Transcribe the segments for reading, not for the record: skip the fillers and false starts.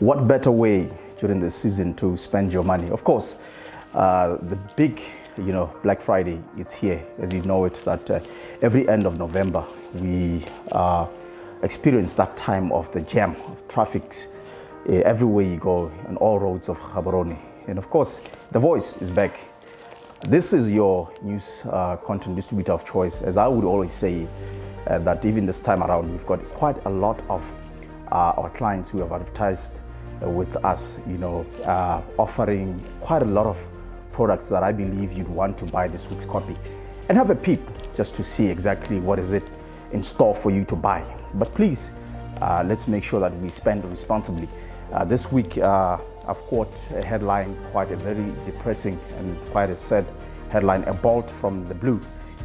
What better way during the season to spend your money? Of course, the big, Black Friday, it's here, as you know it, that every end of November, we experience that time of the jam of traffic everywhere you go on all roads of Gaborone. And of course, The Voice is back. This is your news content distributor of choice. As I would always say, that even this time around, we've got quite a lot of our clients who have advertised with us, offering quite a lot of products that I believe you'd want to buy this week's copy and have a peep just to see exactly what is it in store for you to buy. But please, let's make sure that we spend responsibly. This week, I've caught a headline, quite a very depressing and quite a sad headline, a bolt from the blue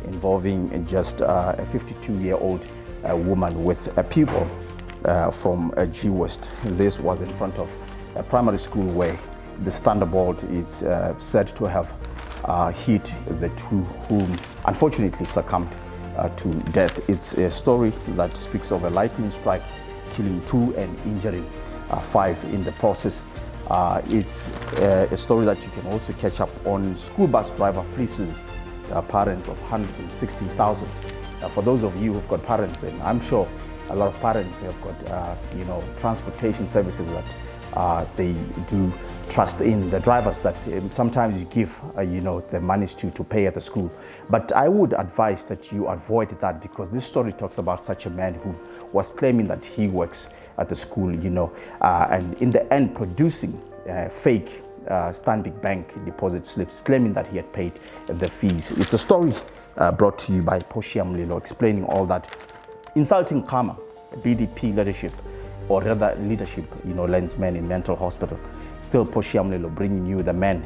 involving just a 52-year-old woman with a pupil from G West. This was in front of a primary school where the thunderbolt is said to have hit the two whom unfortunately succumbed to death. It's a story that speaks of a lightning strike killing 2 and injuring 5 in the process. It's a story that you can also catch up on. School bus driver fleeces parents of 160,000. For those of you who've got parents, and I'm sure a lot of parents have got transportation services that they do trust in, the drivers that sometimes you give the monies to pay at the school. But I would advise that you avoid that, because this story talks about such a man who was claiming that he works at the school, and in the end producing fake Stanbic Bank deposit slips, claiming that he had paid the fees. It's a story brought to you by Portia Mlilo, explaining all that. Insulting karma, BDP leadership, or rather leadership, lands men in mental hospital. Still Portia Mlilo bringing you the man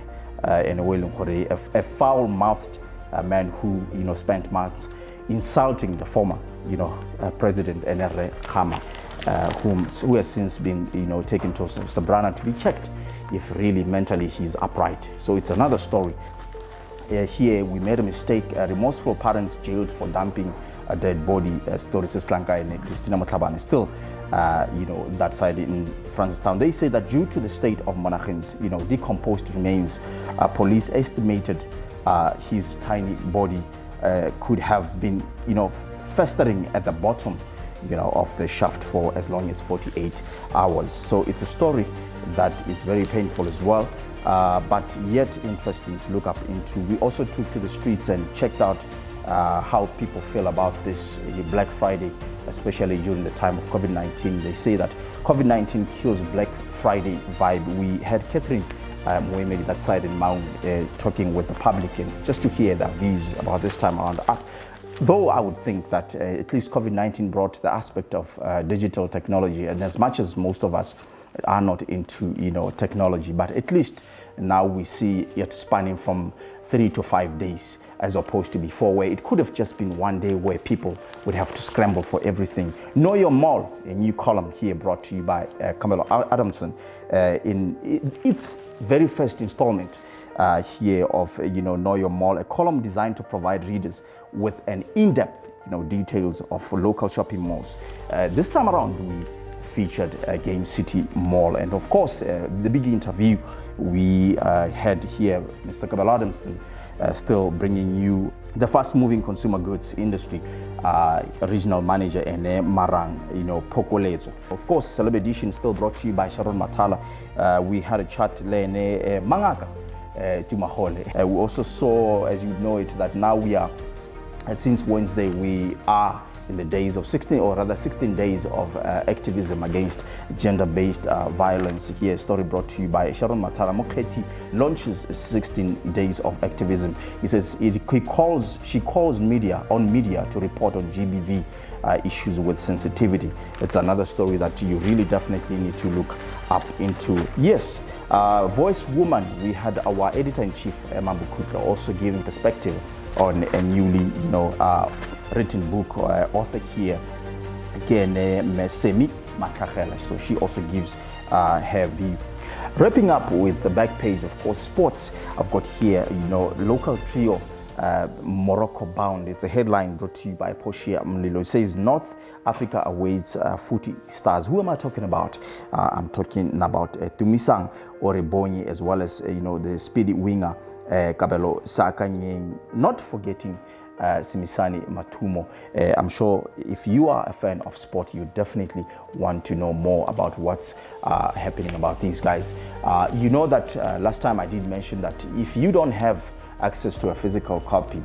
in a foul-mouthed man who spent months insulting the former President Enere Khama, who has since been taken to Sabrana to be checked if really mentally he's upright. So it's another story. Here we made a mistake. Remorseful parents jailed for dumping a dead body. Story Slanka and Christina Motlabane. Still, that side in Francistown, they say that due to the state of Monaghan's, decomposed remains, police estimated his tiny body could have been, festering at the bottom, of the shaft for as long as 48 hours. So it's a story that is very painful as well, but yet interesting to look up into. We also took to the streets and checked out how people feel about this Black Friday, especially during the time of COVID-19. They say that COVID-19 kills Black Friday vibe. We had Catherine Moemedi, that side in Maun, talking with the public, and just to hear their views about this time around. Though I would think that at least COVID-19 brought the aspect of digital technology, and as much as most of us are not into technology, but at least now we see it spanning from 3 to 5 days, as opposed to before, where it could have just been one day where people would have to scramble for everything. Know Your Mall, a new column here brought to you by Camelo Adamson, in its very first installment here of Know Your Mall, a column designed to provide readers with an in-depth details of local shopping malls. This time around we featured Game City Mall, and of course the big interview we had here, Mr. Camelo Adamson, still bringing you the fast-moving consumer goods industry regional manager Ene Marang, Pokoletso. Of course, Celeb Edition still brought to you by Sharon Matala. We had a chat Lene Mangaka Tumahole. We also saw, as you know it, that now we are, since Wednesday, we are in the days of 16 days of activism against gender-based violence. Here, a story brought to you by Sharon Matara. Moketi launches 16 days of activism. He says she calls media to report on GBV issues with sensitivity. It's another story that you really definitely need to look up into. Yes, Voice Woman, we had our editor-in-chief, Emma Bukutla, also giving perspective on a newly, written book, author here, again, Mesemi Makachela. So she also gives her view. Wrapping up with the back page, of course, sports. I've got here, local trio Morocco bound. It's a headline brought to you by Poshia Mlilo. It says North Africa awaits footy stars. Who am I talking about? I'm talking about Tumisang Orebonyi, as well as the speedy winger Kabelo Sakanyeng. Not forgetting Simisani Matumo. I'm sure if you are a fan of sport, you definitely want to know more about what's happening about these guys. You know that last time I did mention that if you don't have access to a physical copy,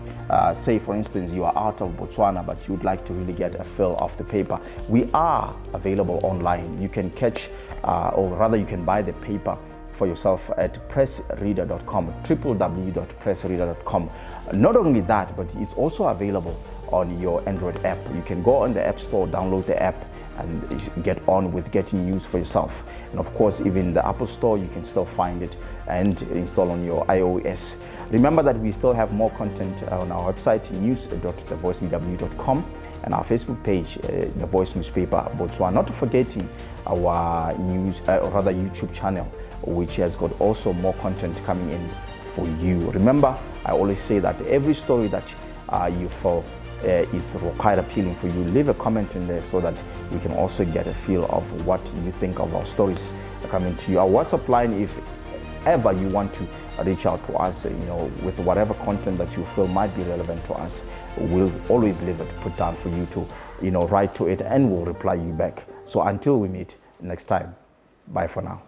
say for instance you are out of Botswana but you'd like to really get a feel of the paper, we are available online. You can catch, or rather you can buy the paper for yourself at pressreader.com, www.pressreader.com. Not only that, but it's also available on your Android app. You can go on the App Store, download the app, and get on with getting news for yourself. And of course, even the Apple Store, you can still find it and install on your iOS. Remember that we still have more content on our website, news.thevoicemw.com, and our Facebook page, The Voice Newspaper Botswana. Not forgetting our news, or rather YouTube channel, which has got also more content coming in for you. Remember, I always say that every story that you feel it's quite appealing for you, leave a comment in there so that we can also get a feel of what you think of our stories coming to you. Our WhatsApp line, if ever you want to reach out to us, with whatever content that you feel might be relevant to us, we'll always leave it put down for you to, write to it, and we'll reply you back. So until we meet next time, bye for now.